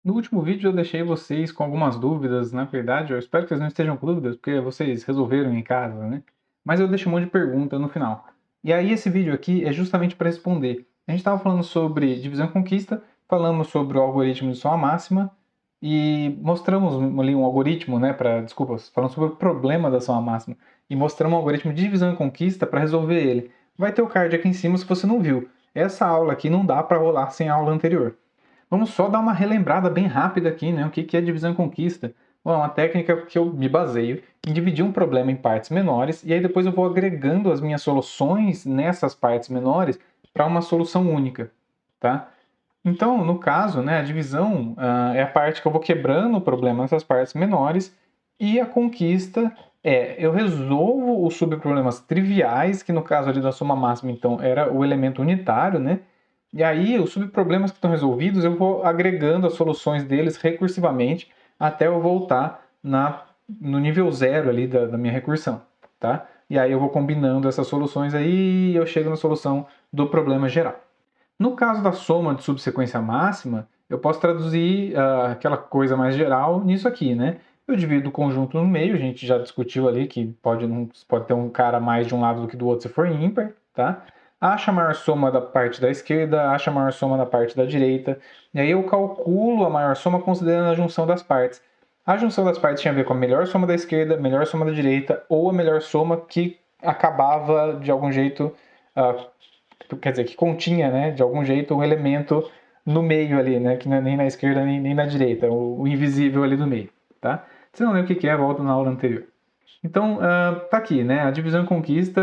No último vídeo eu deixei vocês com algumas dúvidas, na verdade, eu espero que vocês não estejam com dúvidas, porque vocês resolveram em casa, né? Mas eu deixei um monte de pergunta no final. E aí esse vídeo aqui é justamente para responder. A gente estava falando sobre divisão e conquista, falamos sobre o algoritmo de soma máxima e mostramos ali um algoritmo, né, falando sobre o problema da soma máxima e mostramos um algoritmo de divisão e conquista para resolver ele. Vai ter o card aqui em cima se você não viu. Essa aula aqui não dá para rolar sem a aula anterior. Vamos só dar uma relembrada bem rápida aqui, né? O que é divisão e conquista? Bom, é uma técnica que eu me baseio em dividir um problema em partes menores e aí depois eu vou agregando as minhas soluções nessas partes menores para uma solução única, tá? Então, no caso, né, a divisão é a parte que eu vou quebrando o problema nessas partes menores e a conquista eu resolvo os subproblemas triviais, que no caso ali da soma máxima, então, era o elemento unitário, né? E aí, os subproblemas que estão resolvidos, eu vou agregando as soluções deles recursivamente até eu voltar no nível zero ali da minha recursão, tá? E aí eu vou combinando essas soluções aí e eu chego na solução do problema geral. No caso da soma de subsequência máxima, eu posso traduzir aquela coisa mais geral nisso aqui, né? Eu divido o conjunto no meio, a gente já discutiu ali que pode ter um cara mais de um lado do que do outro se for ímpar, tá? Acha a maior soma da parte da esquerda, acha a maior soma da parte da direita, e aí eu calculo a maior soma considerando a junção das partes. A junção das partes tinha a ver com a melhor soma da esquerda, a melhor soma da direita, ou a melhor soma que acabava de algum jeito, quer dizer, que continha, né, de algum jeito um elemento no meio ali, né, que não é nem na esquerda nem na direita, o invisível ali no meio, tá? Se não lembra o que é, volta na aula anterior. Então, tá aqui, né? A divisão e conquista,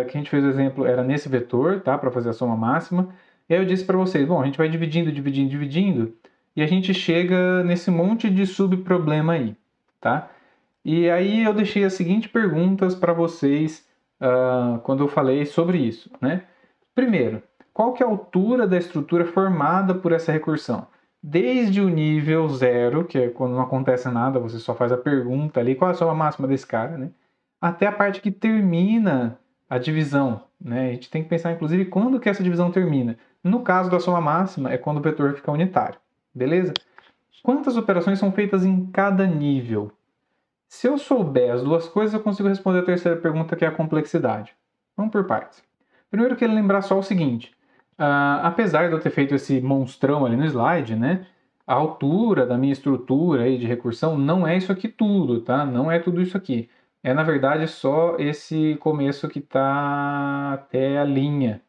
que a gente fez o exemplo, era nesse vetor, tá? Para fazer a soma máxima. E aí eu disse para vocês, bom, a gente vai dividindo, dividindo, dividindo, e a gente chega nesse monte de subproblema aí, tá? E aí eu deixei as seguintes perguntas para vocês quando eu falei sobre isso, né? Primeiro, qual que é a altura da estrutura formada por essa recursão? Desde o nível zero, que é quando não acontece nada, você só faz a pergunta ali, qual é a soma máxima desse cara, né? Até a parte que termina a divisão, né? A gente tem que pensar, inclusive, quando que essa divisão termina. No caso da soma máxima, é quando o vetor fica unitário, beleza? Quantas operações são feitas em cada nível? Se eu souber as duas coisas, eu consigo responder a terceira pergunta, que é a complexidade. Vamos por partes. Primeiro, eu quero lembrar só o seguinte. Apesar de eu ter feito esse monstrão ali no slide, né? A altura da minha estrutura aí de recursão não é isso aqui tudo, tá? Não é tudo isso aqui. É, na verdade, só esse começo que está até a linha,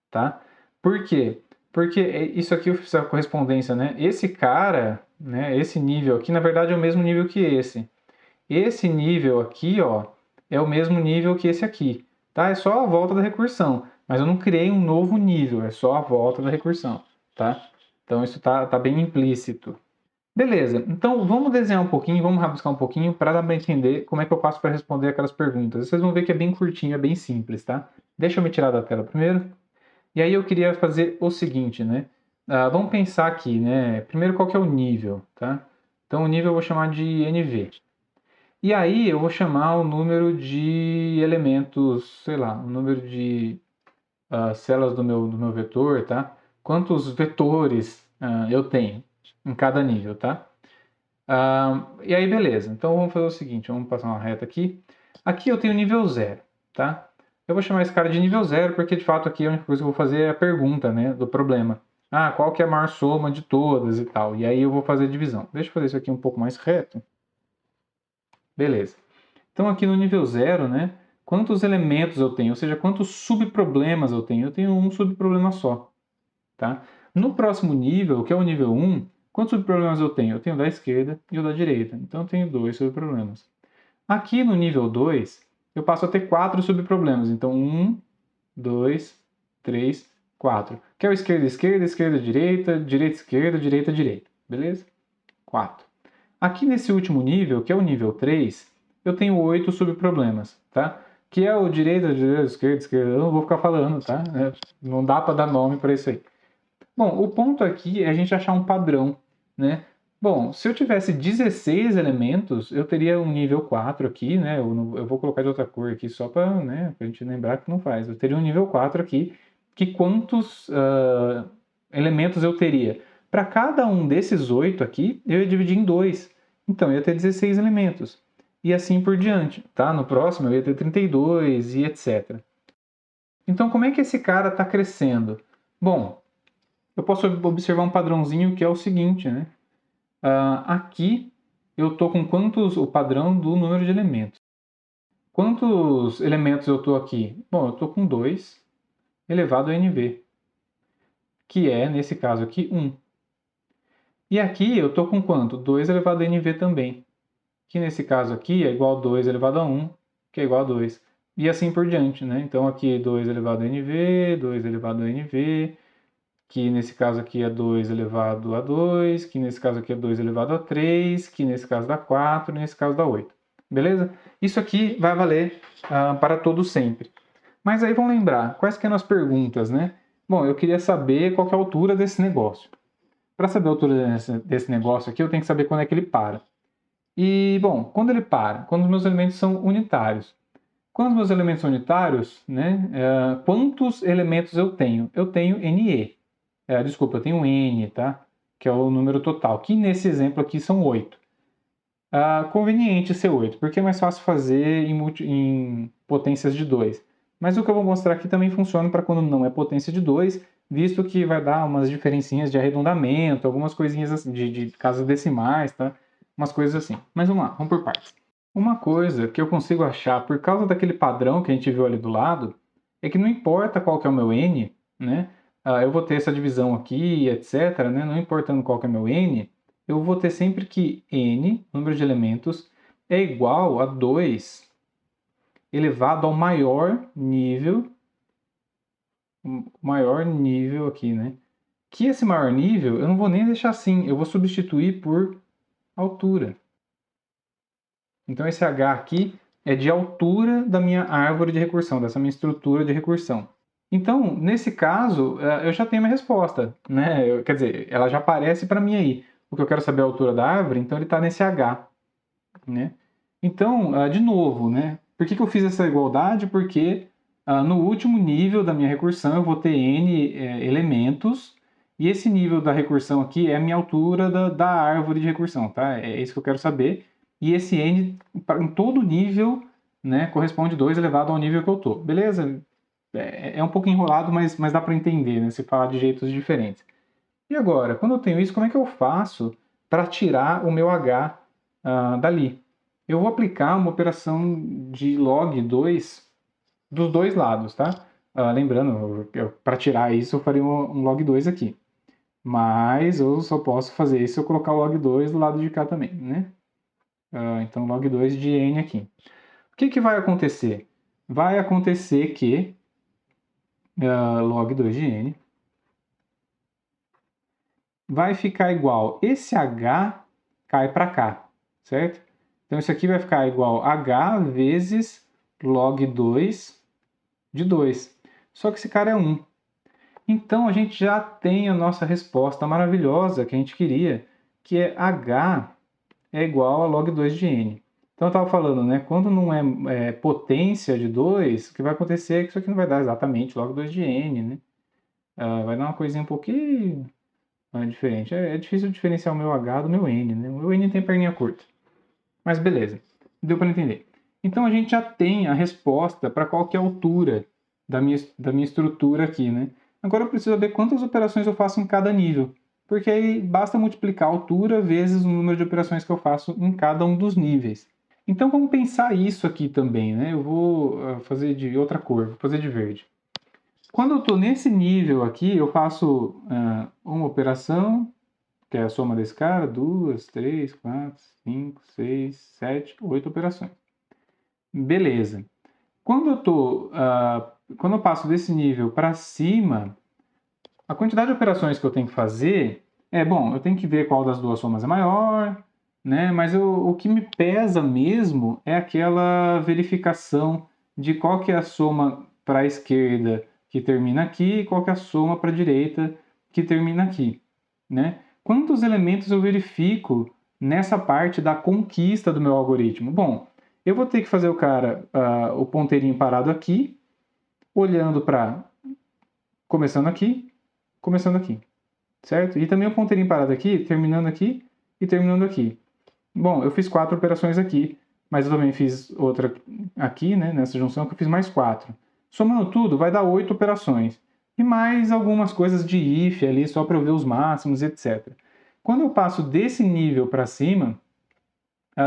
tá? Por quê? Porque isso aqui eu fiz a correspondência, né? Esse cara, né? Esse nível aqui, na verdade, é o mesmo nível que esse. Esse nível aqui, ó, é o mesmo nível que esse aqui, tá? É só a volta da recursão, mas eu não criei um novo nível, é só a volta da recursão, tá? Então isso tá bem implícito. Beleza, então vamos desenhar um pouquinho, vamos rabiscar um pouquinho para dar para entender como é que eu faço para responder aquelas perguntas. Vocês vão ver que é bem curtinho, é bem simples, tá? Deixa eu me tirar da tela primeiro. E aí eu queria fazer o seguinte, né? Vamos pensar aqui, né? Primeiro, qual que é o nível, tá? Então o nível eu vou chamar de NV. E aí eu vou chamar o número de elementos, sei lá, o número de células do meu vetor, tá? Quantos vetores eu tenho em cada nível, tá? E aí, beleza. Então vamos fazer o seguinte, vamos passar uma reta aqui. Aqui eu tenho nível 0, tá? Eu vou chamar esse cara de nível 0 porque, de fato, aqui a única coisa que eu vou fazer é a pergunta, né, do problema. Qual que é a maior soma de todas e tal. E aí eu vou fazer a divisão. Deixa eu fazer isso aqui um pouco mais reto. Beleza. Então aqui no nível 0, né, quantos elementos eu tenho? Ou seja, quantos subproblemas eu tenho? Eu tenho um subproblema só, tá? No próximo nível, que é o nível 1, quantos subproblemas eu tenho? Eu tenho o da esquerda e o da direita. Então eu tenho 2 subproblemas. Aqui no nível 2, eu passo a ter 4 subproblemas. Então 1, 2, 3, 4. Que é o esquerda, esquerda, esquerda, direita, direita, esquerda, direita, direita. Beleza? 4. Aqui nesse último nível, que é o nível 3, eu tenho 8 subproblemas, tá? Que é o direita, direita, esquerda, esquerda. Eu não vou ficar falando, tá? Não dá para dar nome para isso aí. Bom, o ponto aqui é a gente achar um padrão, né? Bom, se eu tivesse 16 elementos, eu teria um nível 4 aqui, né? Eu vou colocar de outra cor aqui só para, né, a gente lembrar que não faz. Eu teria um nível 4 aqui, que quantos elementos eu teria? Para cada um desses 8 aqui, eu ia dividir em 2. Então, eu ia ter 16 elementos. E assim por diante, tá? No próximo, eu ia ter 32 e etc. Então, como é que esse cara está crescendo? Bom, eu posso observar um padrãozinho que é o seguinte, né? Aqui, eu estou com o padrão do número de elementos. Quantos elementos eu estou aqui? Bom, eu estou com 2 elevado a nv, que é, nesse caso aqui, 1. E aqui eu estou com quanto? 2 elevado a nv também, que nesse caso aqui é igual a 2 elevado a 1, que é igual a 2. E assim por diante, né? Então aqui 2 elevado a nv, 2 elevado a nv, que nesse caso aqui é 2 elevado a 2, que nesse caso aqui é 2 elevado a 3, que nesse caso dá 4, nesse caso dá 8. Beleza? Isso aqui vai valer para todos sempre. Mas aí vamos lembrar, quais que eram as perguntas, né? Bom, eu queria saber qual que é a altura desse negócio. Para saber a altura desse negócio aqui, eu tenho que saber quando é que ele para. E, bom, quando ele para? Quando os meus elementos são unitários. Quando os meus elementos são unitários, né, quantos elementos eu tenho? Eu tenho NE. Desculpa, eu tenho N, tá? Que é o número total, que nesse exemplo aqui são 8. Conveniente ser 8, porque é mais fácil fazer em potências de 2. Mas o que eu vou mostrar aqui também funciona para quando não é potência de 2, visto que vai dar umas diferencinhas de arredondamento, algumas coisinhas assim, de casas decimais, tá? Umas coisas assim. Mas vamos lá, vamos por partes. Uma coisa que eu consigo achar por causa daquele padrão que a gente viu ali do lado, é que não importa qual que é o meu N, né? Eu vou ter essa divisão aqui, etc, né? Não importando qual que é o meu N, eu vou ter sempre que N, número de elementos, é igual a 2 elevado ao maior nível aqui, né? Que esse maior nível, eu não vou nem deixar assim, eu vou substituir por altura. Então esse H aqui é de altura da minha árvore de recursão, dessa minha estrutura de recursão. Então, nesse caso, eu já tenho minha resposta, né? Quer dizer, ela já aparece para mim aí. O que eu quero saber é a altura da árvore, então ele está nesse H, né? Então, de novo, né? Por que eu fiz essa igualdade? Porque no último nível da minha recursão eu vou ter N elementos, e esse nível da recursão aqui é a minha altura da árvore de recursão, tá? É isso que eu quero saber. E esse N, em todo nível, né, corresponde a 2 elevado ao nível que eu estou. Beleza? É um pouco enrolado, mas dá para entender, né? Se falar de jeitos diferentes. E agora, quando eu tenho isso, como é que eu faço para tirar o meu H dali? Eu vou aplicar uma operação de log 2 dos dois lados, tá? Lembrando, para tirar isso eu faria um log 2 aqui. Mas eu só posso fazer isso se eu colocar o log 2 do lado de cá também, né? Então log 2 de n aqui. O que vai acontecer? Vai acontecer que log 2 de n vai ficar igual, esse H cai para cá, certo? Então isso aqui vai ficar igual a H vezes log 2 de 2. Só que esse cara é 1. Então a gente já tem a nossa resposta maravilhosa que a gente queria, que é H é igual a log 2 de n. Então eu estava falando, né? Quando não é potência de 2, o que vai acontecer é que isso aqui não vai dar exatamente log 2 de n, né? Vai dar uma coisinha um pouquinho diferente. É difícil diferenciar o meu H do meu N, né? O meu N tem perninha curta. Mas beleza, deu para entender. Então a gente já tem a resposta para qual que é a altura da minha estrutura aqui, né? Agora eu preciso saber quantas operações eu faço em cada nível. Porque aí basta multiplicar a altura vezes o número de operações que eu faço em cada um dos níveis. Então vamos pensar isso aqui também, né? Eu vou fazer de outra cor, vou fazer de verde. Quando eu estou nesse nível aqui, eu faço uma operação, que é a soma desse cara, 2, 3, 4, 5, 6, 7, 8 operações. Beleza. Quando eu passo desse nível para cima, a quantidade de operações que eu tenho que fazer bom, eu tenho que ver qual das duas somas é maior, né? Mas o que me pesa mesmo é aquela verificação de qual que é a soma para a esquerda que termina aqui e qual que é a soma para a direita que termina aqui, né? Quantos elementos eu verifico nessa parte da conquista do meu algoritmo? Bom, eu vou ter que fazer o ponteirinho parado aqui, olhando para começando aqui, certo? E também o ponteirinho parado aqui, terminando aqui e terminando aqui. Bom, eu fiz 4 operações aqui, mas eu também fiz outra aqui, né, nessa junção, que eu fiz mais 4. Somando tudo, vai dar 8 operações. E mais algumas coisas de if ali, só para eu ver os máximos, etc. Quando eu passo desse nível para cima,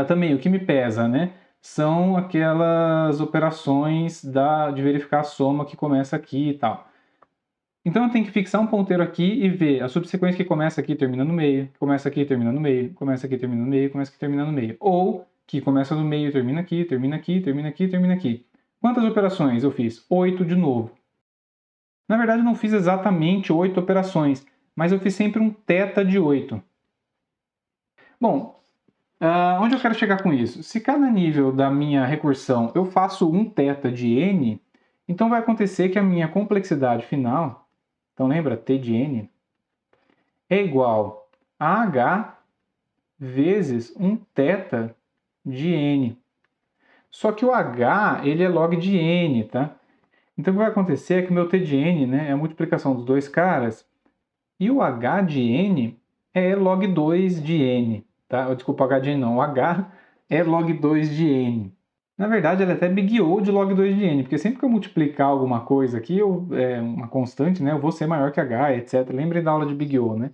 também o que me pesa, né, são aquelas operações de verificar a soma que começa aqui e tal. Então eu tenho que fixar um ponteiro aqui e ver a subsequência que começa aqui e termina no meio, começa aqui e termina no meio, começa aqui e termina no meio, começa aqui e termina no meio. Ou que começa no meio, termina aqui, termina aqui, termina aqui, termina aqui. Quantas operações eu fiz? 8 de novo. Na verdade eu não fiz exatamente 8 operações, mas eu fiz sempre um θ de 8. Bom, onde eu quero chegar com isso? Se cada nível da minha recursão eu faço um θ de n, então vai acontecer que a minha complexidade final, então lembra, t de n, é igual a h vezes um θ de n. Só que o h, ele é log de n, tá? Então o que vai acontecer é que o meu t de n, né, é a multiplicação dos dois caras, e o h de n é log 2 de n, tá? Desculpa, h de n não, o h é log 2 de n. Na verdade, ela é até big O de log 2 de n, porque sempre que eu multiplicar alguma coisa aqui, uma constante, né, eu vou ser maior que h, etc. Lembrem da aula de big O, né?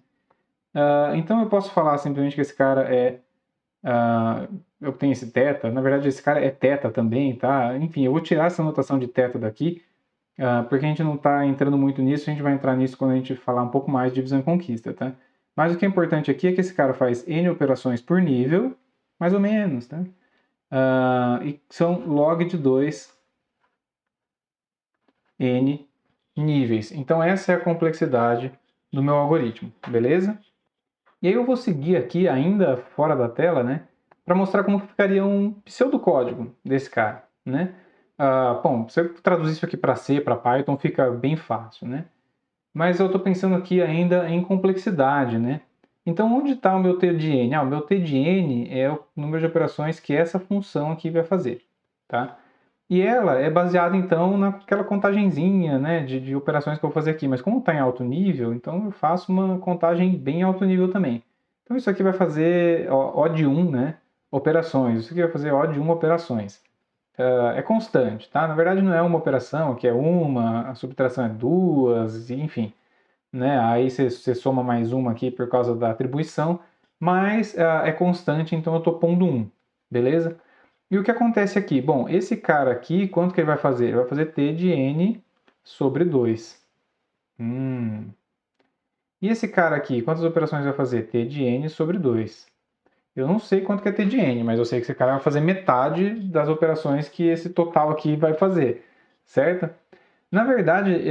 Então eu posso falar simplesmente que esse cara eu tenho esse θ, na verdade esse cara é θ também, tá? Enfim, eu vou tirar essa notação de θ daqui, porque a gente não está entrando muito nisso, a gente vai entrar nisso quando a gente falar um pouco mais de divisão e conquista, tá? Mas o que é importante aqui é que esse cara faz n operações por nível, mais ou menos, tá? E são log de 2 n níveis. Então essa é a complexidade do meu algoritmo, beleza? E aí eu vou seguir aqui, ainda fora da tela, né, para mostrar como ficaria um pseudocódigo desse cara, né? Bom, se eu traduzir isso aqui para C, para Python, fica bem fácil, né? Mas eu estou pensando aqui ainda em complexidade, né? Então, onde está o meu T de n? O meu T de n é o número de operações que essa função aqui vai fazer, tá? E ela é baseada, então, naquela contagenzinha, né, de operações que eu vou fazer aqui. Mas como está em alto nível, então eu faço uma contagem bem alto nível também. Então isso aqui vai fazer O de 1, né, operações. Isso aqui vai fazer O de 1 operações. É constante, tá? Na verdade não é uma operação, que é uma, a subtração é duas, enfim. Né? Aí você soma mais uma aqui por causa da atribuição, mas é constante, então eu estou pondo 1, beleza? E o que acontece aqui? Bom, esse cara aqui, quanto que ele vai fazer? Ele vai fazer t de n sobre 2. E esse cara aqui, quantas operações vai fazer? T de n sobre 2. Eu não sei quanto que é t de n, mas eu sei que esse cara vai fazer metade das operações que esse total aqui vai fazer, certo? Na verdade,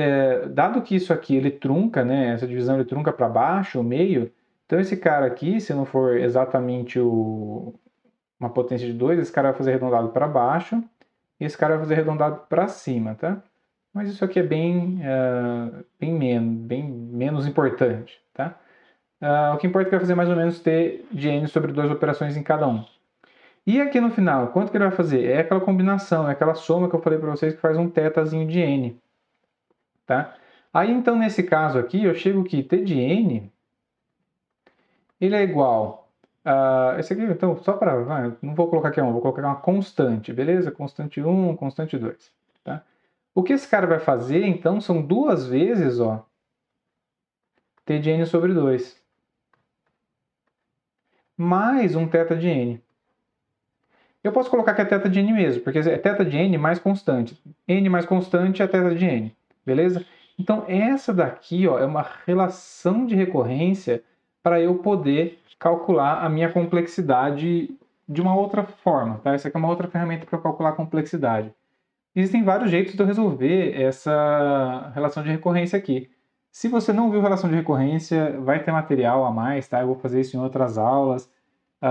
dado que isso aqui ele trunca, né, essa divisão ele trunca para baixo, o meio, então esse cara aqui, se não for exatamente uma potência de 2, esse cara vai fazer arredondado para baixo, e esse cara vai fazer arredondado para cima, tá? Mas isso aqui é bem menos importante, tá? O que importa é que vai fazer mais ou menos t de n sobre 2 operações em cada um. E aqui no final, quanto que ele vai fazer? É aquela combinação, é aquela soma que eu falei para vocês que faz um θzinho de n, tá? Aí então nesse caso aqui, eu chego que t de n, ele é igual esse aqui, então, só para... não vou colocar aqui 1, vou colocar uma constante, beleza? Constante 1, constante 2. Tá? O que esse cara vai fazer, então, são duas vezes, ó, t de n sobre 2. Mais um θ de n. Eu posso colocar que é θ de n mesmo, porque é θ de n mais constante. N mais constante é θ de n, beleza? Então, essa daqui ó, é uma relação de recorrência para eu poder calcular a minha complexidade de uma outra forma, tá? Essa aqui é uma outra ferramenta para calcular a complexidade. Existem vários jeitos de eu resolver essa relação de recorrência aqui. Se você não viu relação de recorrência, vai ter material a mais, tá? Eu vou fazer isso em outras aulas.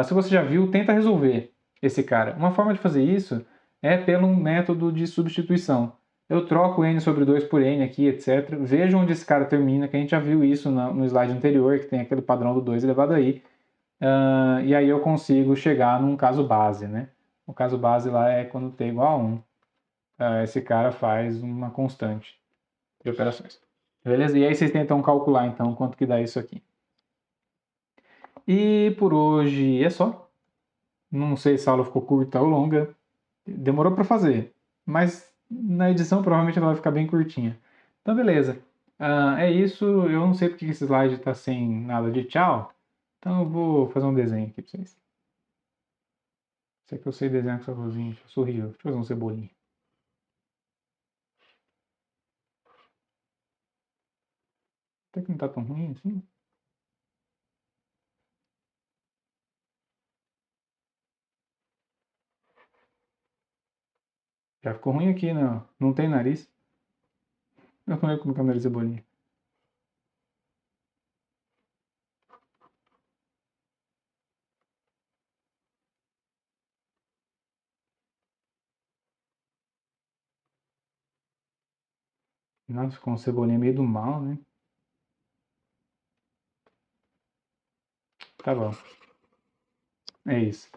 Se você já viu, tenta resolver esse cara. Uma forma de fazer isso é pelo método de substituição. Eu troco n sobre 2 por n aqui, etc. Veja onde esse cara termina, que a gente já viu isso no slide anterior, que tem aquele padrão do 2 elevado aí. E aí eu consigo chegar num caso base, né? O caso base lá é quando t é igual a 1. Esse cara faz uma constante de operações. Beleza? E aí vocês tentam calcular, então, quanto que dá isso aqui. E por hoje é só. Não sei se a aula ficou curta ou longa. Demorou para fazer, mas na edição provavelmente ela vai ficar bem curtinha. Então, beleza. É isso. Eu não sei porque esse slide está sem nada de tchau. Então eu vou fazer um desenho aqui para vocês. Isso aqui eu sei desenhar com essa rosinha. Sorriu. Deixa eu fazer um cebolinha. Até que não tá tão ruim assim. Já ficou ruim aqui, não. Não tem nariz. Eu não lembro como câmera de cebolinha. Nossa, ficou um cebolinha meio do mal, né? Tá bom. É isso.